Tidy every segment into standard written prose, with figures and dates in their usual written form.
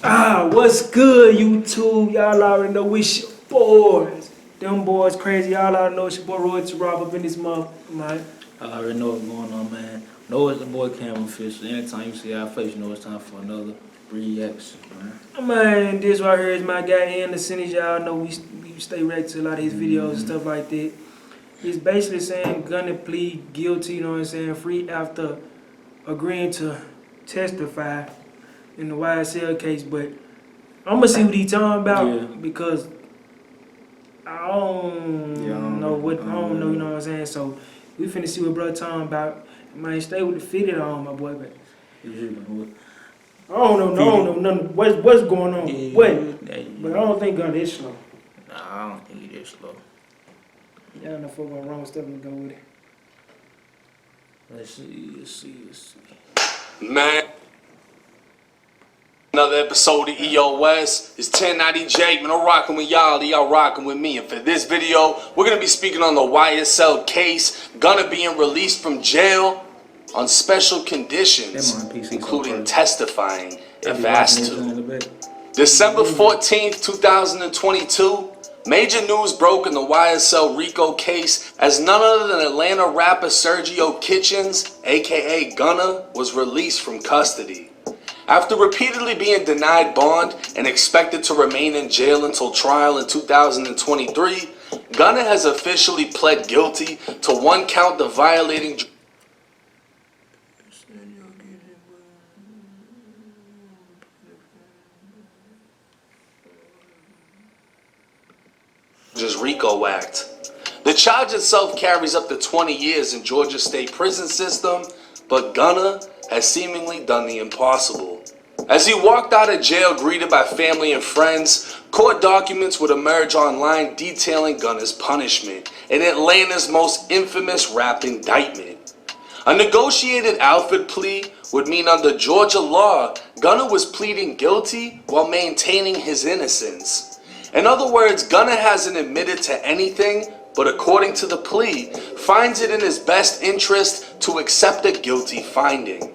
What's good, YouTube? Y'all already know it's your boys. Them boys crazy. Y'all already know it's your boy Roy to Rob up in this month, man. I already know what's going on, man. Know it's the boy Cameron Fish. Anytime you see our face, you know it's time for another reaction, man. Man, this right here is my guy Anderson. As y'all know, we stay ready to a lot of his videos and stuff like that. He's basically saying Gunna plead guilty, you know what I'm saying, free after agreeing to testify in the YSL case. But I'm gonna see what he's talking about because I don't know, you know what I'm saying? So we finna see what brother talking about. Man, stay with the fitted on, my boy, but I don't know nothing. What's going on? But I don't think Gunna is slow. Nah, I don't think he is slow. Y'all know fuck wrong stuff and go with it. Let's see. Man. Another episode of EOS. It's 1090J. Man, I'm rocking with y'all rocking with me. And for this video, we're going to be speaking on the YSL case. Gunna being released from jail on special conditions, including testifying if asked to. December 14th, 2022, major news broke in the YSL RICO case as none other than Atlanta rapper Sergio Kitchens, aka Gunna, was released from custody. After repeatedly being denied bond and expected to remain in jail until trial in 2023, Gunna has officially pled guilty to one count of violating Georgia's RICO Act. The charge itself carries up to 20 years in Georgia state prison system, but Gunna has seemingly done the impossible. As he walked out of jail greeted by family and friends, court documents would emerge online detailing Gunna's punishment in Atlanta's most infamous rap indictment. A negotiated Alford plea would mean under Georgia law, Gunna was pleading guilty while maintaining his innocence. In other words, Gunna hasn't admitted to anything, but according to the plea, finds it in his best interest to accept a guilty finding.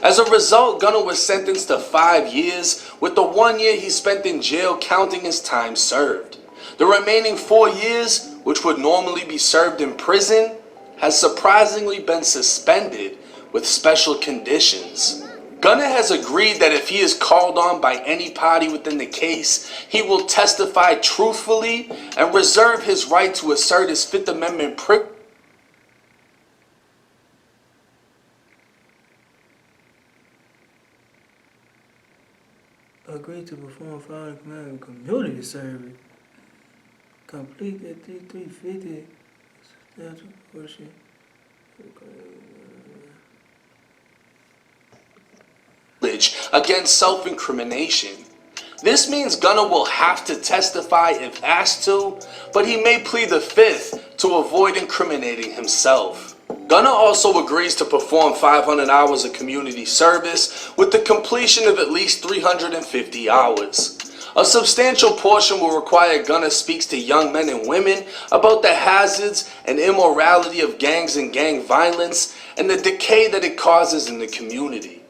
As a result, Gunna was sentenced to 5 years, with the 1 year he spent in jail counting his time served. The remaining 4 years, which would normally be served in prison, has surprisingly been suspended with special conditions. Gunna has agreed that if he is called on by any party within the case, he will testify truthfully and reserve his right to assert his Fifth Amendment privilege. Agreed to perform following command of community service. Complete that 350 substantial portion. Against self-incrimination. This means Gunna will have to testify if asked to, but he may plead the fifth to avoid incriminating himself. Gunna also agrees to perform 500 hours of community service with the completion of at least 350 hours. A substantial portion will require Gunna speaks to young men and women about the hazards and immorality of gangs and gang violence and the decay that it causes in the community.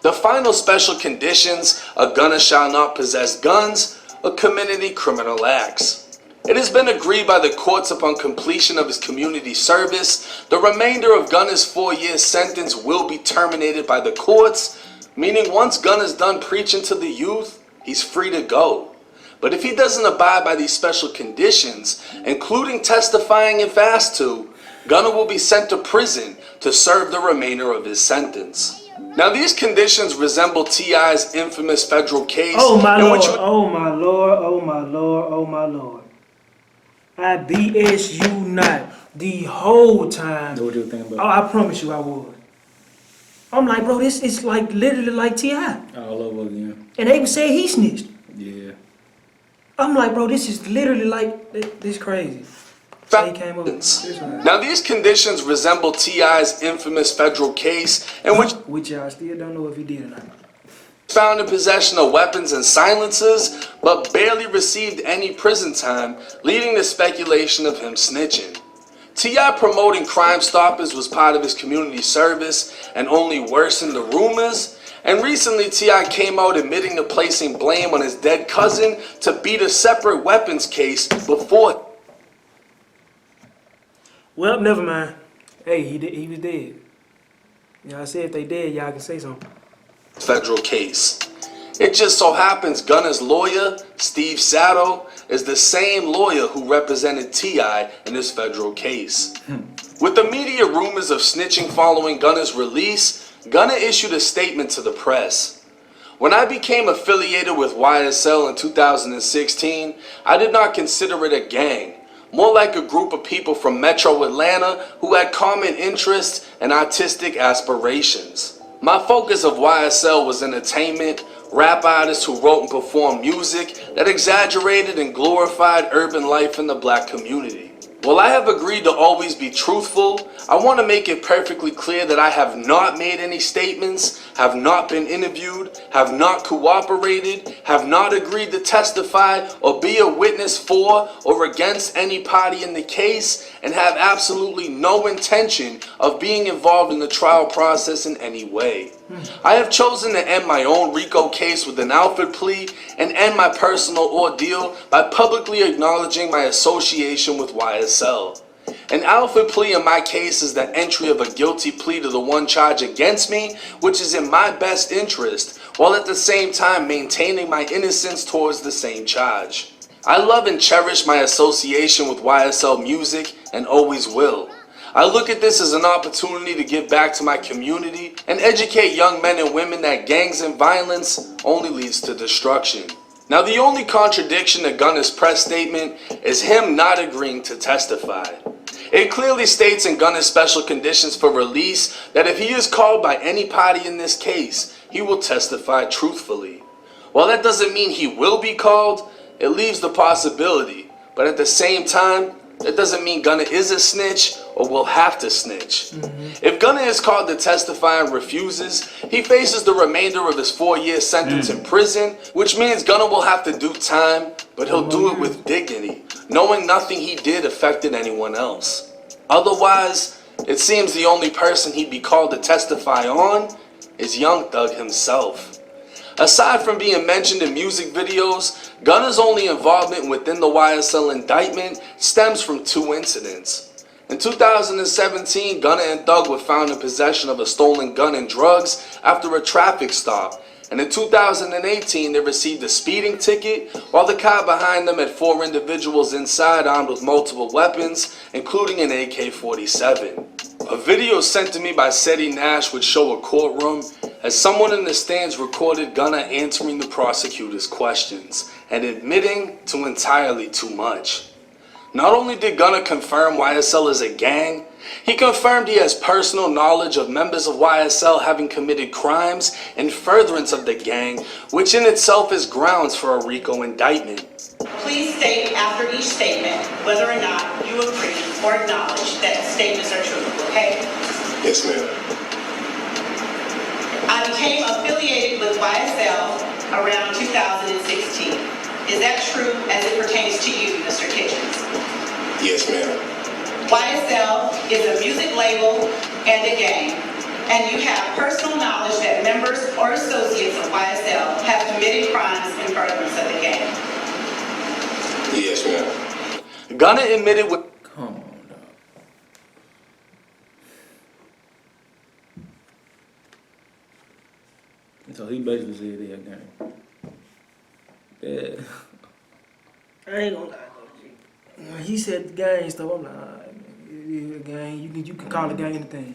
The final special conditions are Gunna shall not possess guns or commit any criminal acts. It has been agreed by the courts upon completion of his community service, the remainder of Gunna's 4-year sentence will be terminated by the courts, meaning once Gunna's done preaching to the youth, he's free to go. But if he doesn't abide by these special conditions, including testifying if asked to, Gunna will be sent to prison to serve the remainder of his sentence. Now these conditions resemble T.I.'s infamous federal case. Oh my lord, oh my lord, oh my lord, oh my lord. I BS you not the whole time. What do you think about? Oh, I promise you I would. I'm like, bro, this is like literally like T.I. All over again. And they would say he snitched. Yeah. I'm like, bro, this is literally like, this crazy. So he came up with now these conditions resemble T.I.'s infamous federal case in which I still don't know if he did or not. Found in possession of weapons and silencers, but barely received any prison time, leading to speculation of him snitching. T.I. promoting Crime Stoppers was part of his community service and only worsened the rumors, And recently, T.I. came out admitting to placing blame on his dead cousin to beat a separate weapons case before. Well, never mind. Hey, he was dead. Y'all say if they dead, y'all can say something. Federal case. It just so happens Gunna's lawyer, Steve Sato, is the same lawyer who represented T.I. in this federal case. With the media rumors of snitching following Gunna's release, Gunna issued a statement to the press. When I became affiliated with YSL in 2016, I did not consider it a gang, more like a group of people from Metro Atlanta who had common interests and artistic aspirations. My focus of YSL was entertainment, rap artists who wrote and performed music that exaggerated and glorified urban life in the black community. While I have agreed to always be truthful, I want to make it perfectly clear that I have not made any statements, have not been interviewed, have not cooperated, have not agreed to testify or be a witness for or against any party in the case, and have absolutely no intention of being involved in the trial process in any way. I have chosen to end my own RICO case with an Alfred plea and end my personal ordeal by publicly acknowledging my association with YSL. An Alfred plea in my case is the entry of a guilty plea to the one charge against me, which is in my best interest, while at the same time maintaining my innocence towards the same charge. I love and cherish my association with YSL Music and always will. I look at this as an opportunity to give back to my community and educate young men and women that gangs and violence only leads to destruction. Now, the only contradiction to Gunna's press statement is him not agreeing to testify. It clearly states in Gunna's special conditions for release that if he is called by any party in this case, he will testify truthfully. While that doesn't mean he will be called, it leaves the possibility, but at the same time, that doesn't mean Gunna is a snitch or will have to snitch. If Gunna is called to testify and refuses, he faces the remainder of his 4-year sentence in prison, which means Gunna will have to do time, but he'll do it with dignity, knowing nothing he did affected anyone else. Otherwise, it seems the only person he'd be called to testify on is Young Thug himself. Aside from being mentioned in music videos, Gunna's only involvement within the YSL indictment stems from 2 incidents. In 2017, Gunna and Thug were found in possession of a stolen gun and drugs after a traffic stop, and in 2018 they received a speeding ticket while the car behind them had 4 individuals inside armed with multiple weapons, including an AK-47. A video sent to me by Seti Nash would show a courtroom as someone in the stands recorded Gunna answering the prosecutor's questions and admitting to entirely too much. Not only did Gunna confirm YSL is a gang, he confirmed he has personal knowledge of members of YSL having committed crimes in furtherance of the gang, which in itself is grounds for a RICO indictment. Please state after each statement whether or not you agree or acknowledge that statements are true, okay? Yes, ma'am. I became affiliated with YSL around 2016. Is that true as it pertains to you, Mr. Kitchens? Yes, ma'am. YSL is a music label and a gang, and you have personal knowledge that members or associates of YSL have committed crimes in furtherance of the gang. Yes, ma'am. Gunna admitted with... Come on, dog. So he basically said they a gang. Yeah. I ain't gonna lie though, G. When he said the gang stuff, I'm like, alright, man, a gang. You can call a gang anything.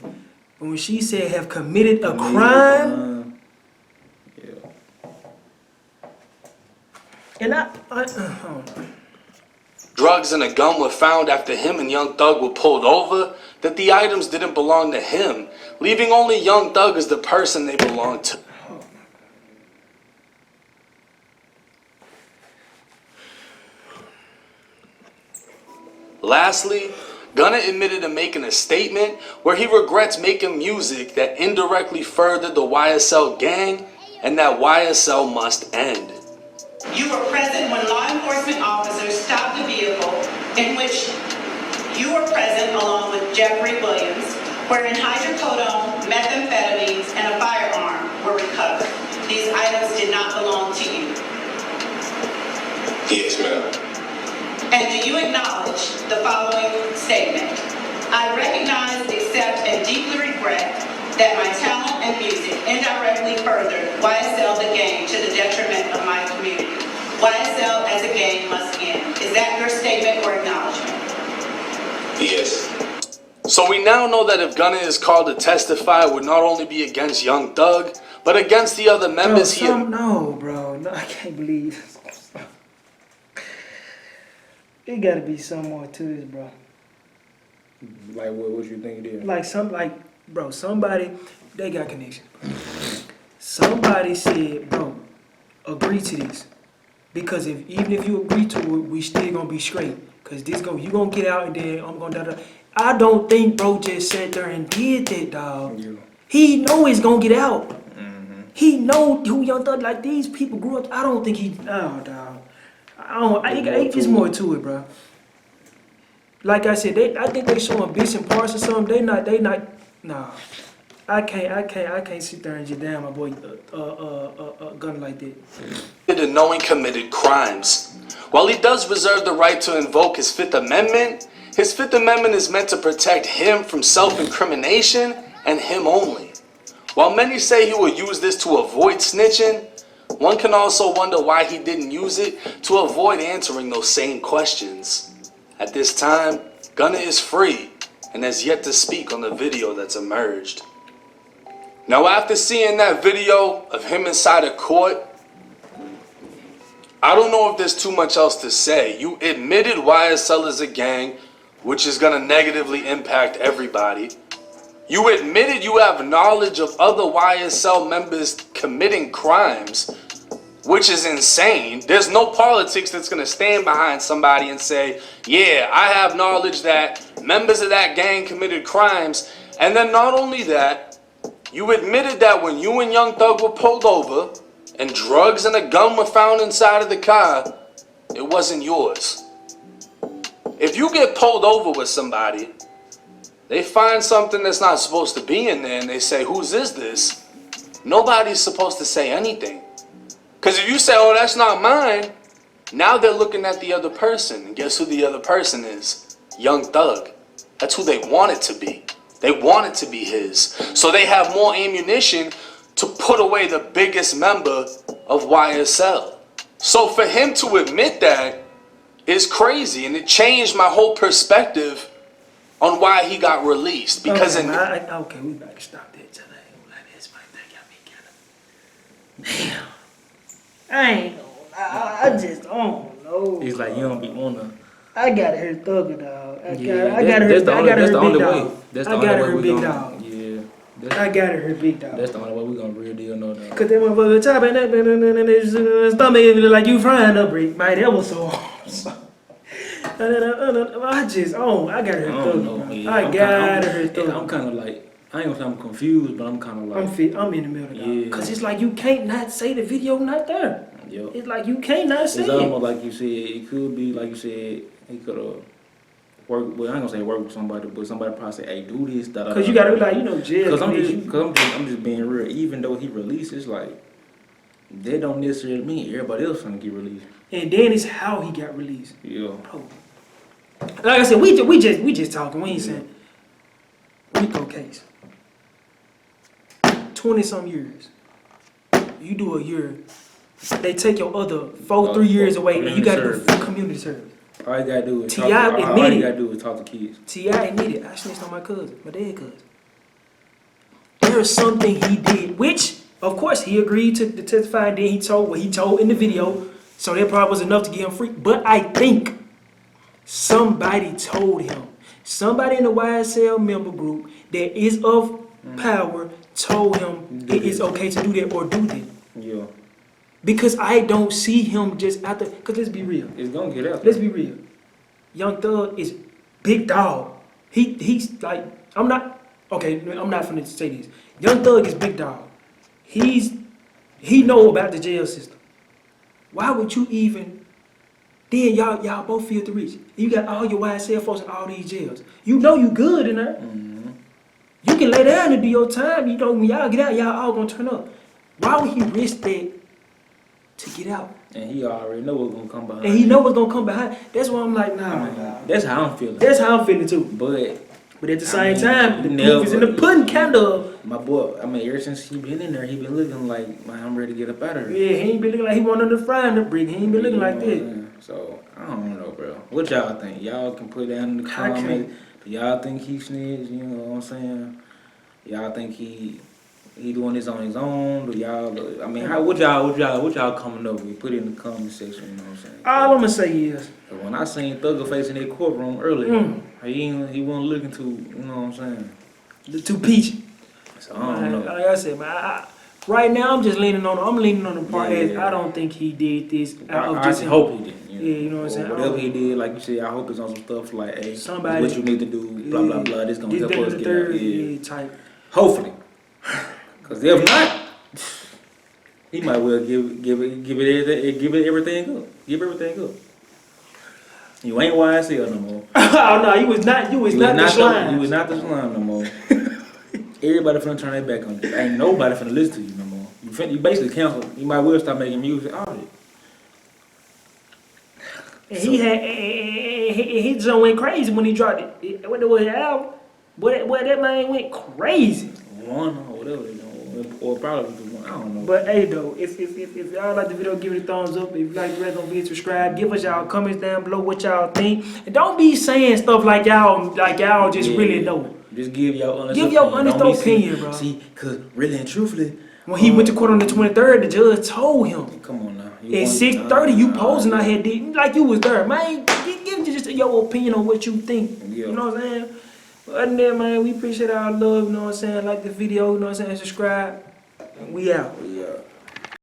But when she said have committed a crime, Yeah. and I don't know. drugs and a gun were found after him and Young Thug were pulled over, that the items didn't belong to him, leaving only Young Thug as the person they belonged to. Lastly, Gunna admitted to making a statement where he regrets making music that indirectly furthered the YSL gang and that YSL must end. You were present when law enforcement officers stopped the vehicle in which you were present along with Jeffrey Williams, wherein hydrocodone, methamphetamines, and a firearm were recovered. following statement. I recognize, accept, and deeply regret that my talent and music indirectly furthered YSL the gang to the detriment of my community. YSL as a gang must end. Is that your statement or acknowledgement? Yes. So we now know that if Gunna is called to testify, it would not only be against Young Thug, but against the other members Bro, no, I can't believe this. It gotta be some more to this, bro. Like what you think it is? Bro, somebody, they got connection. Somebody said, bro, agree to this. Because even if you agree to it, we still gonna be straight. Cause you gonna get out and then I'm gonna da. I don't think bro just sat there and did that, dog. Yeah. He know it's gonna get out. Mm-hmm. He know who Young Thug, like these people grew up. I don't think dog. It's more to it, bro. Like I said, I think they showing bits and parts or something. They not, nah. I can't sit there and just damn my boy gun like that. ...and knowing committed crimes. While he does reserve the right to invoke his Fifth Amendment, his Fifth Amendment is meant to protect him from self-incrimination and him only. While many say he will use this to avoid snitching, one can also wonder why he didn't use it to avoid answering those same questions. At this time, Gunna is free and has yet to speak on the video that's emerged. Now, after seeing that video of him inside a court, I don't know if there's too much else to say. You admitted YSL is a gang, which is going to negatively impact everybody. You admitted you have knowledge of other YSL members committing crimes, which is insane. There's no politics that's going to stand behind somebody and say, yeah, I have knowledge that members of that gang committed crimes. And then not only that, you admitted that when you and Young Thug were pulled over and drugs and a gun were found inside of the car, it wasn't yours. If you get pulled over with somebody, they find something that's not supposed to be in there and they say, whose is this? Nobody's supposed to say anything. Because if you say, oh, that's not mine, now they're looking at the other person. And guess who the other person is? Young Thug. That's who they want it to be. They want it to be his. So they have more ammunition to put away the biggest member of YSL. So for him to admit that is crazy. And it changed my whole perspective on why he got released. Because okay, we better stop that today. Like this, my thing got me kind of... Damn. I just don't know. He's like, you don't be on the... I gotta hear Thugger, dog. I gotta hear Big Dog. Yeah. I gotta hear Big Dog. That's the only way we're gonna real deal know that. Cause that motherfucker chopping that and his stomach like you frying up, man. That was so awesome. I gotta hear Thugger. I gotta hear Thugger. I'm kind of like, I ain't gonna say I'm confused, but I'm kind of like... I'm in the middle, dog. Yeah. Cause it's like you can't not say the video not there. Yep. It's like you can't not say it. It's almost like you said, it could be like you said, he could have worked, well, I ain't gonna say work with somebody, but somebody probably say, hey, do this, da da. Cause you gotta be like, jail. Cause I'm just being real. Even though he released, it's like, that don't necessarily mean everybody else gonna get released. And then it's how he got released. Yeah. Bro. Like I said, we just talking. We ain't saying RICO case. 20-some years. You do a year. They take your other 3 years away, and you got to do community service. All you gotta do is talk to kids. T.I. admitted, I snitched on my cousin, my dead cousin. There's something he did, which, of course, he agreed to testify, and then he told what he told in the video, so that probably was enough to get him free. But I think somebody told him, somebody in the YSL member group that is of power told him it is okay to do that or do that. Yeah. Because I don't see him just out there. Because let's be real. It's going to get out. Let's be real. Young Thug is big dog. He's like, I'm not finna say this. Young Thug is big dog. He know about the jail system. Why would you even, then y'all both feel the reach. You got all your YSL folks in all these jails. You know you good in there. Mm-hmm. You can lay down and do your time. You know when y'all get out, y'all all gonna turn up. Why would he risk that to get out. And he already know what's gonna come behind. And he know what's gonna come behind. That's why I'm like, nah, man. That's how I'm feeling. That's how I'm feeling too. But at the same time, the never, proof is in the pudding, kind of. My boy, I mean, ever since he been in there, he been looking like, man, I'm ready to get up out of here. Yeah, he ain't been looking like he wanted to fry in the brick. He ain't been looking like that. So, I don't know, bro. What y'all think? Y'all can put down in the comments. Do y'all think he snitched? You know what I'm saying? Y'all think he doing this on his own? Do y'all, I mean, what y'all coming up with? Put it in the comment section, you know what I'm saying? All I'm gonna say is, when I seen Thugger face in that courtroom earlier, he wasn't looking too, you know what I'm saying? the two peachy. So I don't know. Like I said, man, right now I'm leaning on the part as I don't think he did this out of I just hope he didn't. Yeah, you know what I'm saying? Whatever he did, like you said, I hope it's on some stuff like, hey, somebody, what you need to do, blah, blah, blah. This gonna help us get out. Yeah, type. Hopefully. Because if not, he might well give it everything up. Give everything up. You ain't YSL no more. Oh no, you was not the slime. You was not the slime no more. Everybody finna turn their back on you. Ain't nobody finna listen to you no more. You basically canceled. You might well start making music. All of it. And he just went crazy when he dropped it. What was the album? Boy, that man went crazy. One or whatever they know, or probably the one. I don't know. But hey though, if y'all like the video, give it a thumbs up. If you like the rest, don't forget to subscribe. Give us y'all comments down below what y'all think, and don't be saying stuff like y'all just really know. Just give your honest opinion, bro. See, cause really and truthfully, when he went to court on the 23rd, the judge told him, "Come on now." At 6:30, you posing out here like you was there, man. Give just your opinion on what you think. Yeah. You know what I'm saying? But other than that, man, we appreciate our love. You know what I'm saying? Like the video. You know what I'm saying? Subscribe. And we out. Yeah.